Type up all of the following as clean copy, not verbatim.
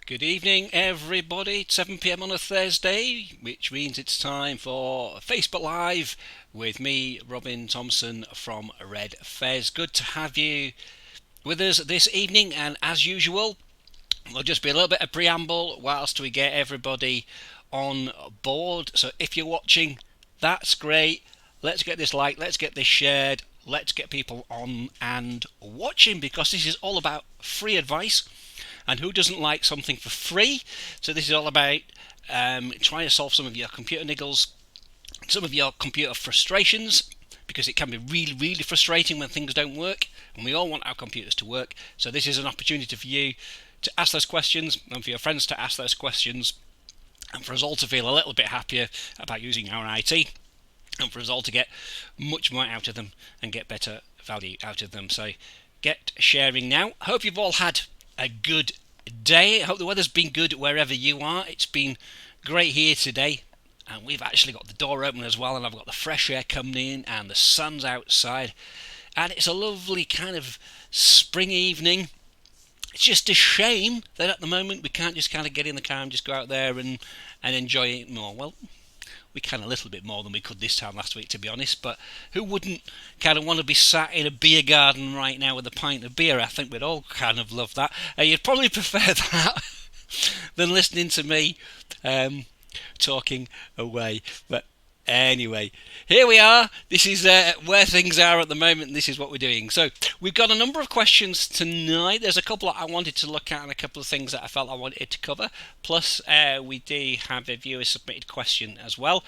Good evening, everybody. It's 7 p.m. on a Thursday, which means it's time for Facebook Live with me, Robin Thompson from Red Fez. Good to have you with us this evening, and as usual, there'll just be a little bit of preamble whilst we get everybody on board. So if you're watching, that's great. Let's get this liked, let's get this shared, let's get people on and watching, because this is all about free advice. And who doesn't like something for free? So this is all about trying to solve some of your computer niggles, some of your computer frustrations, because it can be really, really frustrating when things don't work, and we all want our computers to work. So this is an opportunity for you to ask those questions, and for your friends to ask those questions, and for us all to feel a little bit happier about using our IT, and for us all to get much more out of them and get better value out of them. So get sharing now. Hope you've all had a good day. I hope the weather's been good wherever you are. It's been great here today, and we've actually got the door open as well, and I've got the fresh air coming in and the sun's outside, and it's a lovely kind of spring evening. It's just a shame that at the moment we can't just kind of get in the car and just go out there and enjoy it more. Well, we can a little bit more than we could this time last week, to be honest, but who wouldn't kind of want to be sat in a beer garden right now with a pint of beer? I think we'd all kind of love that. You'd probably prefer that than listening to me talking away. But anyway, here we are. This is where things are at the moment, and this is what we're doing. So we've got a number of questions tonight. There's a couple that I wanted to look at and a couple of things that I felt I wanted to cover. Plus, we do have a viewer submitted question as well.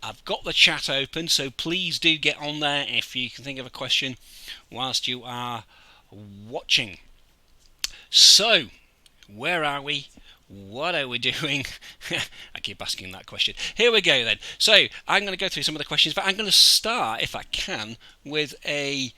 I've got the chat open, so please do get on there if you can think of a question whilst you are watching. So, where are we? What are we doing? I keep asking that question. Here we go then. So I'm going to go through some of the questions, but I'm going to start, if I can, with a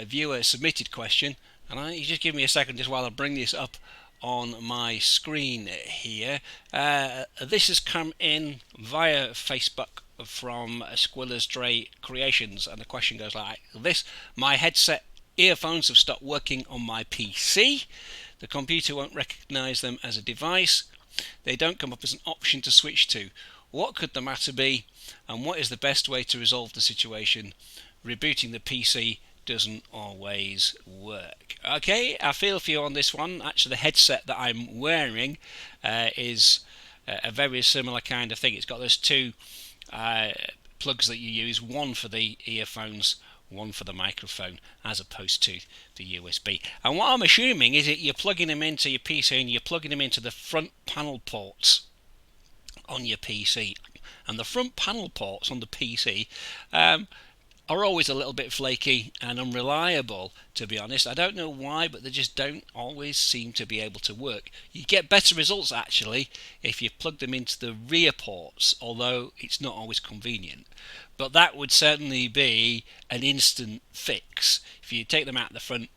viewer submitted question. And you just give me a second just while I bring this up on my screen here. This has come in via Facebook from Squiller's Dre Creations, and the question goes like this: my headset earphones have stopped working on my PC. The computer won't recognise them as a device. They don't come up as an option to switch to. What could the matter be, and what is the best way to resolve the situation? Rebooting the PC doesn't always work. Okay, I feel for you on this one. Actually, the headset that I'm wearing is a very similar kind of thing. It's got those two plugs that you use, one for the earphones, one for the microphone, as opposed to the USB. And what I'm assuming is that you're plugging them into your PC and you're plugging them into the front panel ports on your PC. And the front panel ports on the PC are always a little bit flaky and unreliable, to be honest. I don't know why, but they just don't always seem to be able to work. You get better results, actually, if you plug them into the rear ports, although it's not always convenient. But that would certainly be an instant fix. If you take them out the front,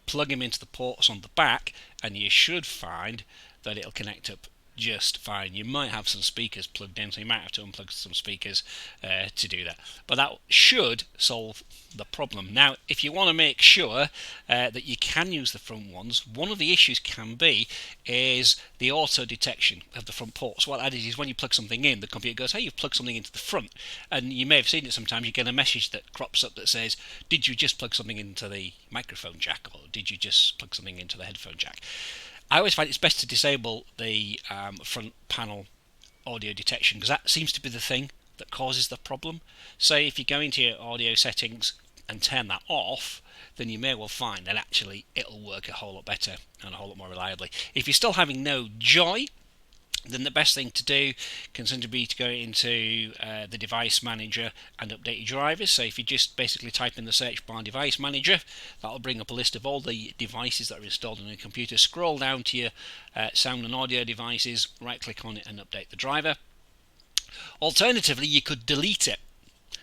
plug them into the ports on the back, and you should find that it'll connect up just fine. You might have some speakers plugged in, so you might have to unplug some speakers to do that. But that should solve the problem. Now, if you want to make sure that you can use the front ones, one of the issues can be is the auto detection of the front ports. What that is when you plug something in, the computer goes, hey, you've plugged something into the front. And you may have seen it sometimes. You get a message that crops up that says, did you just plug something into the microphone jack, or did you just plug something into the headphone jack? I always find it's best to disable the front panel audio detection, because that seems to be the thing that causes the problem. So if you go into your audio settings and turn that off, then you may well find that actually it'll work a whole lot better and a whole lot more reliably. If you're still having no joy, then the best thing to do can simply be to go into the device manager and update your drivers. So if you just basically type in the search bar device manager, that'll bring up a list of all the devices that are installed on your computer. Scroll down to your sound and audio devices, right click on it and update the driver. Alternatively, you could delete it.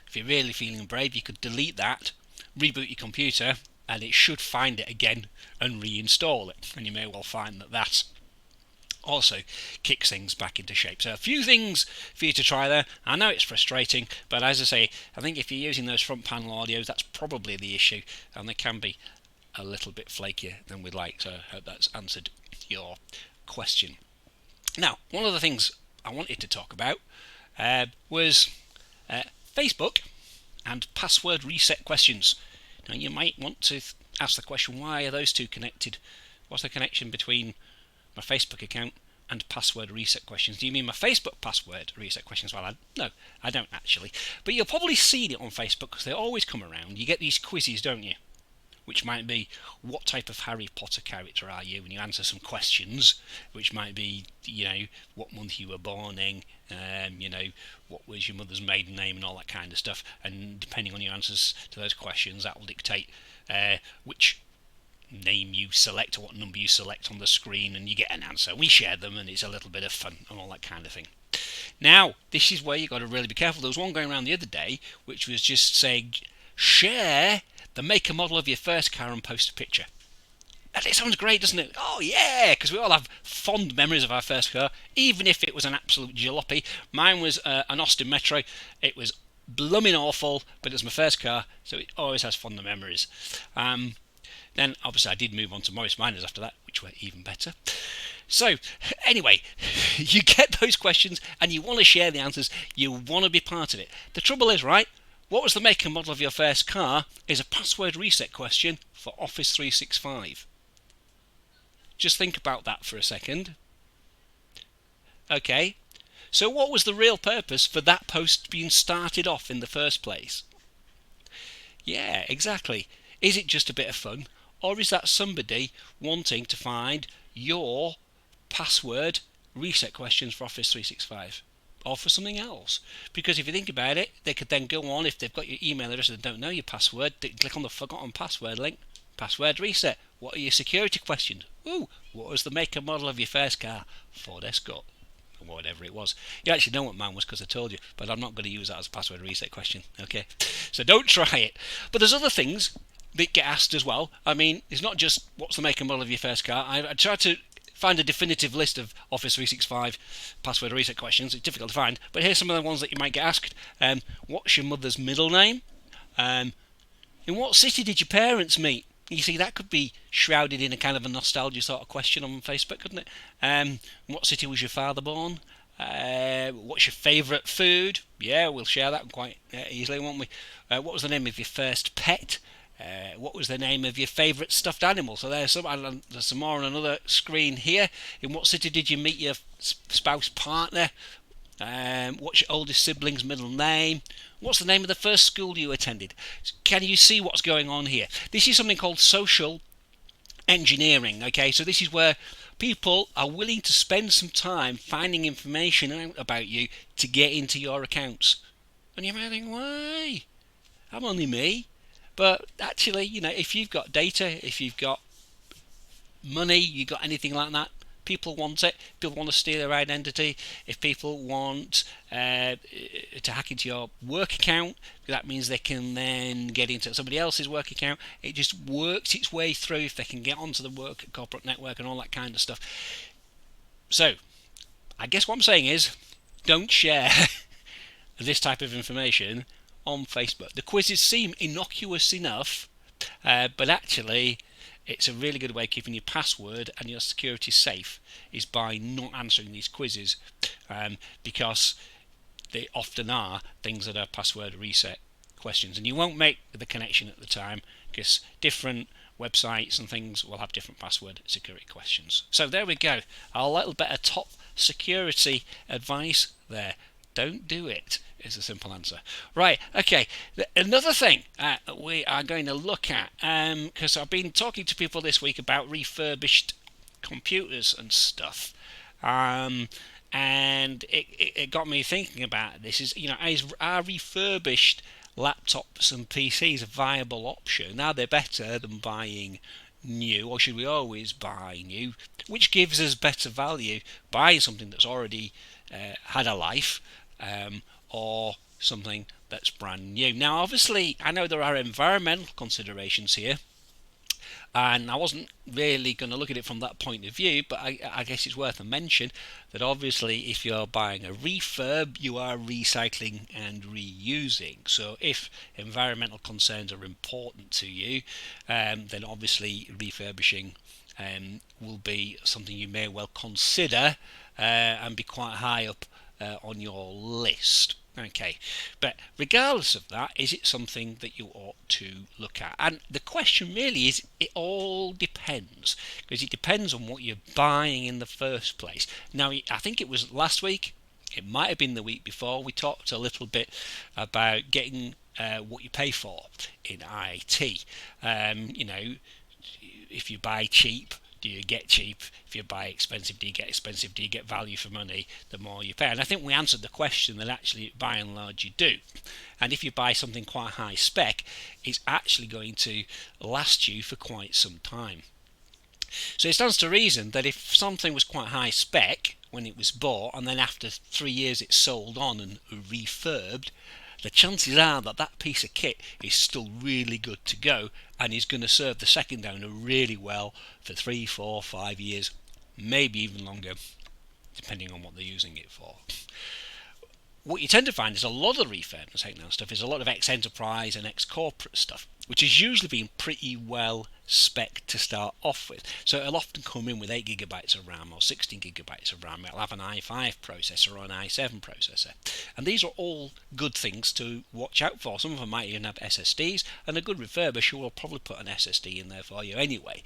If you're really feeling brave, you could delete that, reboot your computer, and it should find it again and reinstall it. And you may well find that that also kicks things back into shape. So a few things for you to try there. I know it's frustrating, but as I say, I think if you're using those front panel audios, that's probably the issue, and they can be a little bit flakier than we'd like. So I hope that's answered your question. Now, one of the things I wanted to talk about was uh, Facebook and password reset questions. Now, you might want to ask the question, why are those two connected? What's the connection between my Facebook account and password reset questions? Do you mean my Facebook password reset questions? Well, no, I don't actually. But you'll probably see it on Facebook because they always come around. You get these quizzes, don't you? Which might be, what type of Harry Potter character are you? And you answer some questions, which might be, what month you were born in, what was your mother's maiden name and all that kind of stuff. And depending on your answers to those questions, that will dictate which name you select or what number you select on the screen, and you get an answer. We share them, and it's a little bit of fun and all that kind of thing. Now, this is where you've got to really be careful. There was one going around the other day, which was just saying, share the make and model of your first car and post a picture. And it sounds great, doesn't it? Oh yeah, because we all have fond memories of our first car, even if it was an absolute jalopy. Mine was an Austin Metro. It was blooming awful, but it was my first car, so it always has fond memories. Then obviously I did move on to Morris Minors after that, which were even better. So anyway, you get those questions and you want to share the answers. You want to be part of it. The trouble is, right, what was the make and model of your first car is a password reset question for Office 365. Just think about that for a second. Okay, so what was the real purpose for that post being started off in the first place? Yeah, exactly. Is it just a bit of fun? Or is that somebody wanting to find your password reset questions for Office 365? Or for something else? Because if you think about it, they could then go on, if they've got your email address and don't know your password, they click on the forgotten password link, password reset. What are your security questions? Ooh, what was the make and model of your first car? Ford Escort. Or whatever it was. You actually know what mine was because I told you, but I'm not going to use that as a password reset question. Okay, so don't try it. But there's other things that get asked as well. I mean, it's not just what's the make and model of your first car. I tried to find a definitive list of Office 365 password reset questions. It's difficult to find, but here's some of the ones that you might get asked. What's your mother's middle name? In what city did your parents meet? You see, that could be shrouded in a kind of a nostalgia sort of question on Facebook, couldn't it? What city was your father born? What's your favourite food? Yeah, we'll share that quite easily, won't we? What was the name of your first pet? What was the name of your favourite stuffed animal? So there's some more on another screen here. In what city did you meet your spouse partner? What's your oldest sibling's middle name? What's the name of the first school you attended? Can you see what's going on here? This is something called social engineering. Okay, so this is where people are willing to spend some time finding information out about you to get into your accounts. And you might think, why? I'm only me. But actually, if you've got data, if you've got money, you've got anything like that, people want it. People want to steal their identity. If people want to hack into your work account, that means they can then get into somebody else's work account. It just works its way through if they can get onto the work corporate network and all that kind of stuff. So, I guess what I'm saying is, don't share this type of information on Facebook. The quizzes seem innocuous enough, but actually it's a really good way of keeping your password and your security safe is by not answering these quizzes, because they often are things that are password reset questions, and you won't make the connection at the time because different websites and things will have different password security questions. So there we go, a little bit of top security advice there. Don't do it is a simple answer. Right, okay. Another thing we are going to look at, because I've been talking to people this week about refurbished computers and stuff, and it got me thinking about this. Are refurbished laptops and PCs a viable option? Are they better than buying new, or should we always buy new? Which gives us better value, buying something that's already had a life, or something that's brand new. Now, obviously, I know there are environmental considerations here, and I wasn't really going to look at it from that point of view, but I guess it's worth a mention that obviously if you're buying a refurb, you are recycling and reusing. So if environmental concerns are important to you, then obviously refurbishing will be something you may well consider and be quite high up on your list. Okay, but regardless of that, is it something that you ought to look at? And the question really is, it all depends, because it depends on what you're buying in the first place. Now, I think it was last week, it might have been the week before, we talked a little bit about getting what you pay for in IT. If you buy cheap, do you get cheap? If you buy expensive, do you get expensive? Do you get value for money the more you pay? And I think we answered the question that actually, by and large, you do. And if you buy something quite high spec, it's actually going to last you for quite some time. So it stands to reason that if something was quite high spec when it was bought, and then after 3 years it's sold on and refurbed, the chances are that that piece of kit is still really good to go and is going to serve the second owner really well for 3, 4, 5 years, maybe even longer, depending on what they're using it for. What you tend to find is a lot of the refurbed and second-hand stuff is a lot of ex-enterprise and ex-corporate stuff, which has usually been pretty well spec to start off with. So it'll often come in with 8GB of RAM or 16GB of RAM. It'll have an i5 processor or an i7 processor. And these are all good things to watch out for. Some of them might even have SSDs, and a good refurbisher will probably put an SSD in there for you anyway.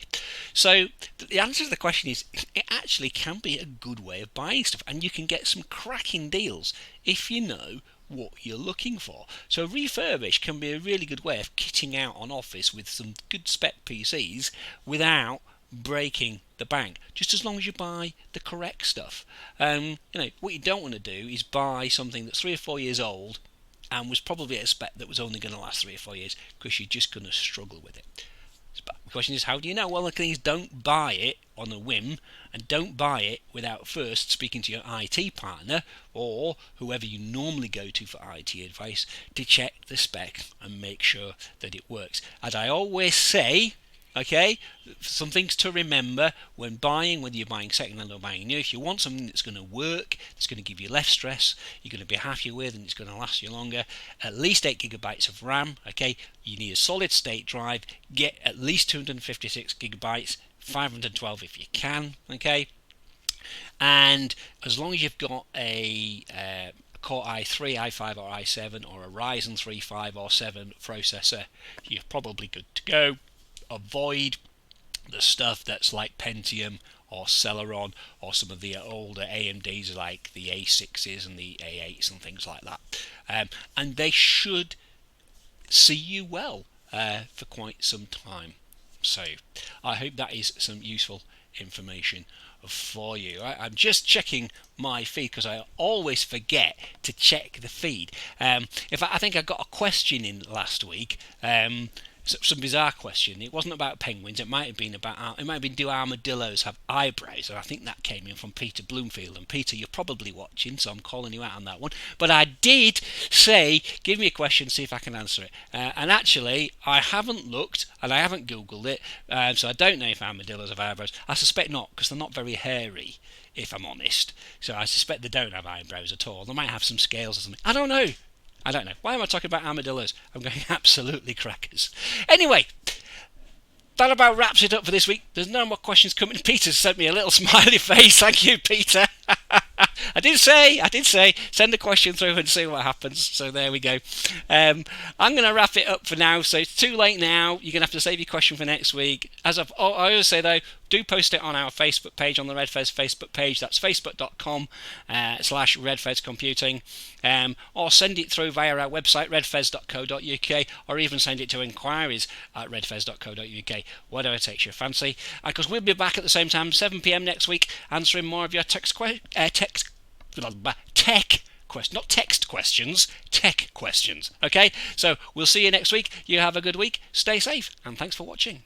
So the answer to the question is, it actually can be a good way of buying stuff, and you can get some cracking deals if you know what you're looking for. So refurbish can be a really good way of kitting out on Office with some good spec PCs without breaking the bank, just as long as you buy the correct stuff. What you don't want to do is buy something that's 3 or 4 years old and was probably a spec that was only going to last 3 or 4 years, because you're just going to struggle with it. But the question is, how do you know? Well, the thing is, don't buy it on a whim, and don't buy it without first speaking to your IT partner or whoever you normally go to for IT advice to check the spec and make sure that it works. As I always say, okay, some things to remember when buying, whether you're buying second-hand or buying new. If you want something that's going to work, that's going to give you less stress, you're going to be happy with, and it's going to last you longer, at least 8GB of RAM, okay? You need a solid-state drive, get at least 256GB, 512 if you can, okay? And as long as you've got a Core i3, i5 or i7 or a Ryzen 3, 5 or 7 processor, you're probably good to go. Avoid the stuff that's like Pentium or Celeron or some of the older AMDs like the A6s and the A8s and things like that. And they should see you well for quite some time. So I hope that is some useful information for you. I'm just checking my feed because I always forget to check the feed. I think I got a question in last week. Some bizarre question. It wasn't about penguins. It might have been do armadillos have eyebrows? And I think that came in from Peter Bloomfield. And Peter, you're probably watching, so I'm calling you out on that one. But I did say, give me a question, see if I can answer it. And actually, I haven't looked and I haven't Googled it, so I don't know if armadillos have eyebrows. I suspect not, because they're not very hairy, if I'm honest. So I suspect they don't have eyebrows at all. They might have some scales or something. I don't know. Why am I talking about armadillos? I'm going absolutely crackers. Anyway, that about wraps it up for this week. There's no more questions coming. Peter sent me a little smiley face. Thank you, Peter. I did say, send a question through and see what happens. So there we go. I'm going to wrap it up for now. So it's too late now. You're going to have to save your question for next week. I always say, though, do post it on our Facebook page, on the RedFez Facebook page. That's facebook.com/RedFezComputing. Or send it through via our website, redfez.co.uk, or even send it to inquiries@redfez.co.uk. Whatever takes your fancy. Because we'll be back at the same time, 7 p.m. next week, answering more of your tech questions. Okay, so we'll see you next week. You have a good week. Stay safe, and thanks for watching.